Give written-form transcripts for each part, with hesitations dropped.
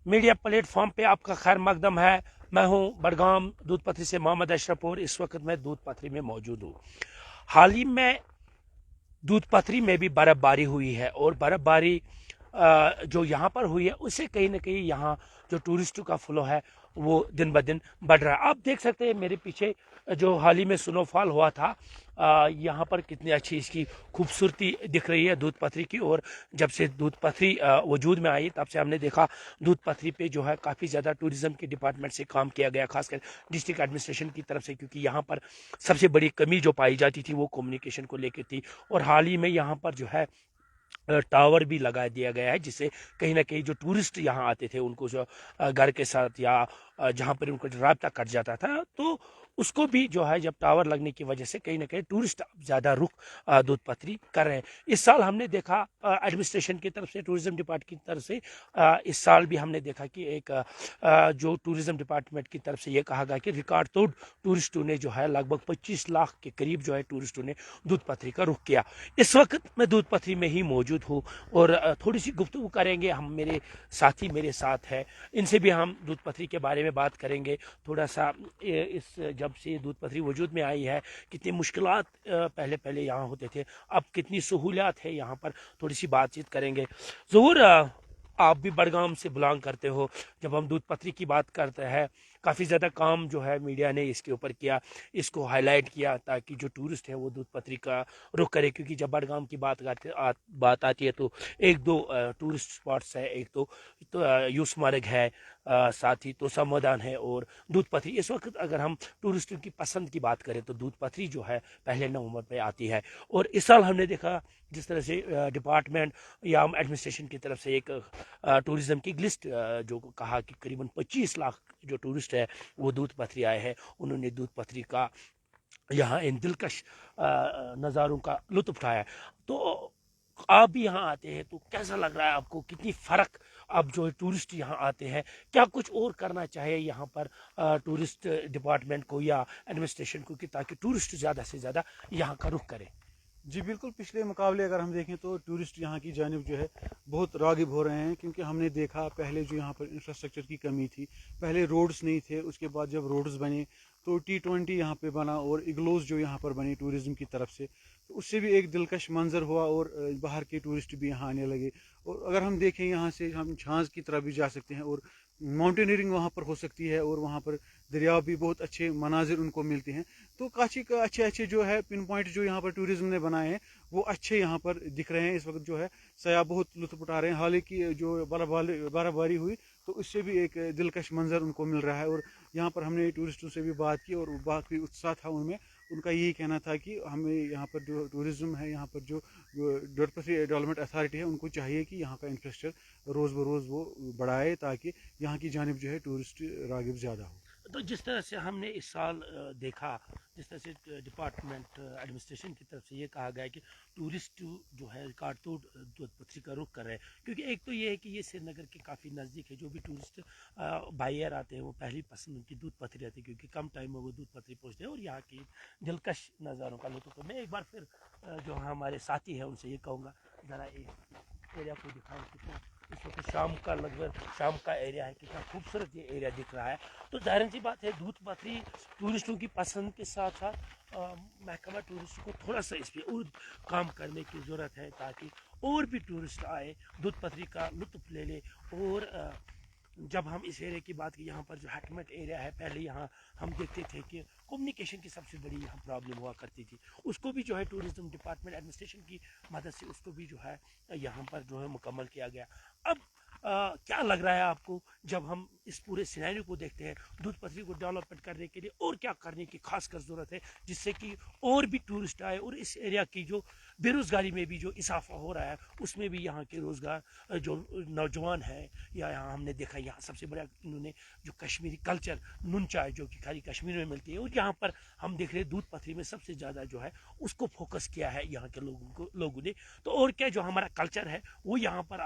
Media platform पे आपका खैर मकदम है। मैं हूं बडगाम दूध पथरी से मोहम्मद अशरफ और इस वक्त मैं दूध पथरी में मौजूद हूं। हाल ही में दूध पथरी में भी बर्फबारी हुई है और बर्फबारी जो यहाँ पर हुई है उससे कहीं ना कहीं यहाँ जो टूरिस्टों का फ्लो है वो दिन ब दिन बढ़ रहा है। आप देख सकते हैं मेरे पीछे जो हाल ही में स्नोफॉल हुआ था, यहाँ पर कितनी अच्छी इसकी खूबसूरती दिख रही है दूध पथरी की। और जब से दूध पथरी वजूद में आई तब से हमने देखा दूध पथरी पे जो है काफ़ी ज़्यादा टूरिज्म के डिपार्टमेंट से काम किया गया, खासकर डिस्ट्रिक्ट एडमिनिस्ट्रेशन की तरफ से, क्योंकि यहाँ पर सबसे बड़ी कमी जो पाई जाती थी वो कम्युनिकेशन को लेकर थी। और हाल ही में यहाँ पर जो है टावर भी लगा दिया गया है, जिससे कहीं ना कहीं जो टूरिस्ट यहाँ आते थे उनको जो घर के साथ या जहाँ पर उनको राब्ता कट जाता था, तो उसको भी जो है जब टावर लगने की वजह से कहीं ना कहीं टूरिस्ट ज़्यादा रुख दूध पथरी कर रहे हैं। इस साल हमने देखा एडमिनिस्ट्रेशन की तरफ से, टूरिज्म डिपार्टमेंट की तरफ से, इस साल भी हमने देखा कि एक जो टूरिज्म डिपार्टमेंट की तरफ से ये कहा गया कि रिकॉर्ड तोड़ टूरिस्टों ने जो है लगभग 25 लाख के करीब जो है टूरिस्टों ने दूध पथरी का रुख किया। इस वक्त मैं दूध पथरी में ही मौजूद हूँ और थोड़ी सी गुफ्तगू करेंगे। हम मेरे साथी मेरे साथ है, इनसे भी हम दूध पथरी के बारे में बात करेंगे। थोड़ा सा इस जब से दूध पथरी वजूद में आई है कितनी मुश्किलात पहले पहले यहाँ होते थे, अब कितनी सहूलियात है यहाँ पर, थोड़ी सी बातचीत करेंगे। ज़रूर आप भी बडगाम से बिलोंग करते हो। जब हम दूध पथरी की बात करते हैं काफ़ी ज़्यादा काम जो है मीडिया ने इसके ऊपर किया, इसको हाईलाइट किया ताकि जो टूरिस्ट है वो दूध पथरी का रुख करे। क्योंकि जब बडगाम की बात आती है तो एक दो टूरिस्ट स्पॉट्स है, एक तो यूसमर्ग है, साथ ही तोसा मैदान है और दूध पथरी। इस वक्त अगर हम टूरिस्टों की पसंद की बात करें तो दूध पथरी जो है पहले नंबर पे आती है। और इस साल हमने देखा जिस तरह से डिपार्टमेंट या एडमिनिस्ट्रेशन की तरफ से एक टूरिज्म की लिस्ट जो कहा कि करीबन 25 लाख जो टूरिस्ट है वो दूध पथरी आए हैं, उन्होंने दूध पथरी का यहाँ इन दिलकश नज़ारों का लुत्फ उठाया। तो आप भी यहाँ आते हैं तो कैसा लग रहा है आपको, कितनी फ़र्क अब जो टूरिस्ट यहाँ आते हैं, क्या कुछ और करना चाहिए यहाँ पर टूरिस्ट डिपार्टमेंट को या एडमिनिस्ट्रेशन को कि ताकि टूरिस्ट ज़्यादा से ज़्यादा यहाँ का रुख करें? जी बिल्कुल, पिछले मुकाबले अगर हम देखें तो टूरिस्ट यहाँ की जानिब जो है बहुत राग़िब हो रहे हैं, क्योंकि हमने देखा पहले जो यहाँ पर इंफ्रास्ट्रक्चर की कमी थी, पहले रोड्स नहीं थे, उसके बाद जब रोड्स बने तो T20 यहाँ पे बना और इग्लोज जो यहाँ पर बने टूरिज़्म की तरफ से, तो उससे भी एक दिलकश मंजर हुआ और बाहर के टूरिस्ट भी यहाँ आने लगे। और अगर हम देखें यहाँ से हम झांझ की तरफ भी जा सकते हैं और माउंटेनियरिंग वहाँ पर हो सकती है और वहाँ पर दरिया भी बहुत अच्छे मनाजिर उनको मिलते हैं। तो काफ़ी अच्छे अच्छे जो है पिन पॉइंट जो यहाँ पर टूरिज्म ने बनाए हैं वो अच्छे यहाँ पर दिख रहे हैं। इस वक्त जो है सयाह बहुत लुत्फ उठा रहे हैं। हालांकि जो बर्फबारी हुई तो उससे भी एक दिलकश मंजर उनको मिल रहा है। और यहाँ पर हमने टूरिस्टों से भी बात की और बाकी उत्साह था उनमें, उनका यही कहना था कि हमें यहाँ पर जो टूरिज्म है, यहाँ पर जो दूध पथरी डेवलपमेंट अथॉरिटी है, उनको चाहिए कि यहाँ का इंफ्रास्ट्रक्चर रोज़ बरोज़ वो बढ़ाए ताकि यहाँ की जानिब जो है टूरिस्ट राग़िब ज़्यादा हो। तो जिस तरह से हमने इस साल देखा, जिस तरह से डिपार्टमेंट एडमिनिस्ट्रेशन की तरफ से ये कहा गया है कि टूरिस्ट जो है कारतूट दूध पथरी का रुख कर रहे हैं, क्योंकि एक तो ये है कि ये श्रीनगर के काफ़ी नज़दीक है। जो भी टूरिस्ट बाहर आते हैं वो पहली पसंद उनकी दूध पथरी रहती है, क्योंकि कम टाइम में वो दूध पथरी पहुँचते हैं और यहाँ की दिलकश नज़ारों का लुत्फ। मैं एक बार फिर जो हमारे साथी हैं उनसे ये कहूँगा ज़रा एरिया को दिखाएं, कितना इस वक्त शाम का लगभग शाम का एरिया है, कितना खूबसूरत ये एरिया दिख रहा है। तो जाहिर सी बात है दूध पथरी टूरिस्टों की पसंद के साथ साथ महकमा टूरिस्ट को थोड़ा सा इस पर और काम करने की ज़रूरत है ताकि और भी टूरिस्ट आए, दूध पथरी का लुत्फ ले ले। और जब हम इस एरिया की बात की, यहाँ पर जो हैकमेट एरिया है, पहले यहाँ हम देखते थे कि कम्युनिकेशन की सबसे बड़ी यहाँ प्रॉब्लम हुआ करती थी, उसको भी जो है टूरिज्म डिपार्टमेंट एडमिनिस्ट्रेशन की मदद से उसको भी जो है यहाँ पर जो है मुकम्मल किया गया। अब क्या लग रहा है आपको जब हम इस पूरे सिनेरियो को देखते हैं, दूध पथरी को डेवलपमेंट करने के लिए और क्या करने की खास कर ज़रूरत है जिससे कि और भी टूरिस्ट आए और इस एरिया की जो बेरोज़गारी में भी जो इजाफा हो रहा है उसमें भी यहाँ के रोज़गार जो नौजवान है, या यहाँ हमने देखा यहाँ सबसे बड़ा इन्होंने जो कश्मीरी कल्चर नून चाय जो कि खाली कश्मीर में मिलती है, और यहाँ पर हम देख रहे हैं दूध पथरी में सबसे ज़्यादा जो है उसको फोकस किया है यहाँ के लोगों ने। तो और क्या जो हमारा कल्चर है वो यहाँ पर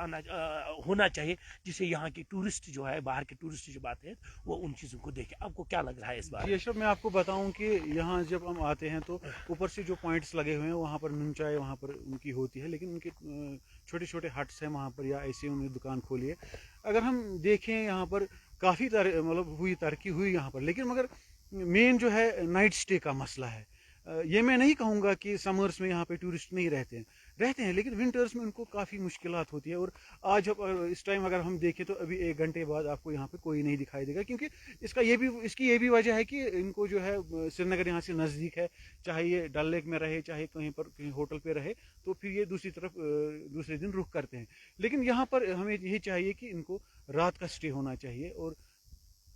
होना चाहिए जिससे यहाँ के टूरिस्ट जो है, बाहर के टूरिस्ट जो बात है वो उन चीज़ों को देखे। आपको क्या लग रहा है इस बारे जी में? अशरफ, मैं आपको बताऊं कि यहाँ जब हम आते हैं तो ऊपर से जो पॉइंट्स लगे हुए हैं वहाँ पर नून चाय वहाँ पर उनकी होती है, लेकिन उनके छोटे छोटे हट्स हैं वहाँ पर या ऐसे उन्होंने दुकान खोली है। अगर हम देखें यहाँ पर काफ़ी मतलब तरक्की हुई यहाँ पर, लेकिन मगर मेन जो है नाइट स्टे का मसला है। ये मैं नहीं कहूँगा कि समर्स में यहाँ पे टूरिस्ट नहीं रहते हैं, लेकिन विंटर्स में उनको काफ़ी मुश्किलात होती है। और आज इस टाइम अगर हम देखें तो अभी 1 घंटे बाद आपको यहाँ पे कोई नहीं दिखाई देगा, क्योंकि इसकी ये भी वजह है कि इनको जो है श्रीनगर यहाँ से नज़दीक है, चाहे ये डल लेक में रहे चाहे कहीं होटल पे रहे, तो फिर ये दूसरी तरफ दूसरे दिन रुख करते हैं। लेकिन यहाँ पर हमें यही चाहिए कि इनको रात का स्टे होना चाहिए। और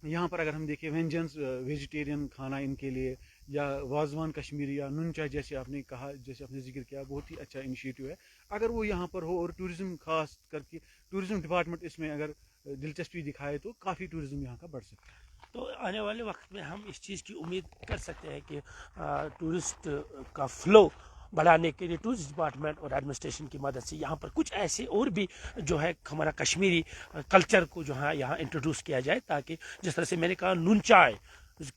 यहाँ पर अगर हम देखें व्यंजन वेजिटेरियन खाना इनके लिए, या वाजवान कश्मीरी या नून चाय जैसे आपने कहा, जैसे आपने जिक्र किया, बहुत ही अच्छा इनिशिएटिव है। अगर वो यहाँ पर हो और टूरिज्म खास करके टूरिज्म डिपार्टमेंट इसमें अगर दिलचस्पी दिखाए तो काफ़ी टूरिज्म यहाँ का बढ़ सकता है। तो आने वाले वक्त में हम इस चीज़ की उम्मीद कर सकते हैं कि टूरिस्ट का फ्लो बढ़ाने के लिए टूरिस्ट डिपार्टमेंट और एडमिनिस्ट्रेशन की मदद से यहाँ पर कुछ ऐसे और भी जो है हमारा कश्मीरी कल्चर को जो है यहाँ इंट्रोड्यूस किया जाए, ताकि जिस तरह से मैंने कहा नून चाय,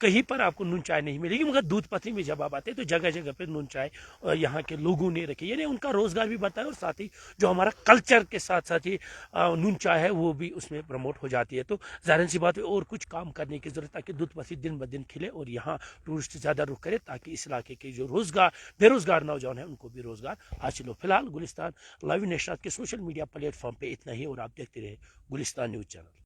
कहीं पर आपको नून चाय नहीं मिलेगी, मगर दूध पथरी में जब आप आते हैं तो जगह जगह पे नून चाय यहाँ के लोगों ने रखी, यानी उनका रोजगार भी बढ़ता है और साथ ही जो हमारा कल्चर के साथ साथ ही नून चाय है वो भी उसमें प्रमोट हो जाती है। तो जाहिर सी बात है और कुछ काम करने की जरूरत है ताकि दूध पथरी दिन ब दिन खिले और यहाँ टूरिस्ट ज़्यादा रुख करे, ताकि इस इलाके के जो बेरोजगार नौजवान हैं उनको भी रोजगार हासिल हो। फिलहाल गुलिस्तान लाइव नेशनल के सोशल मीडिया प्लेटफॉर्म पे इतना ही, और आप देखते रहे गुलिस्तान न्यूज़ चैनल।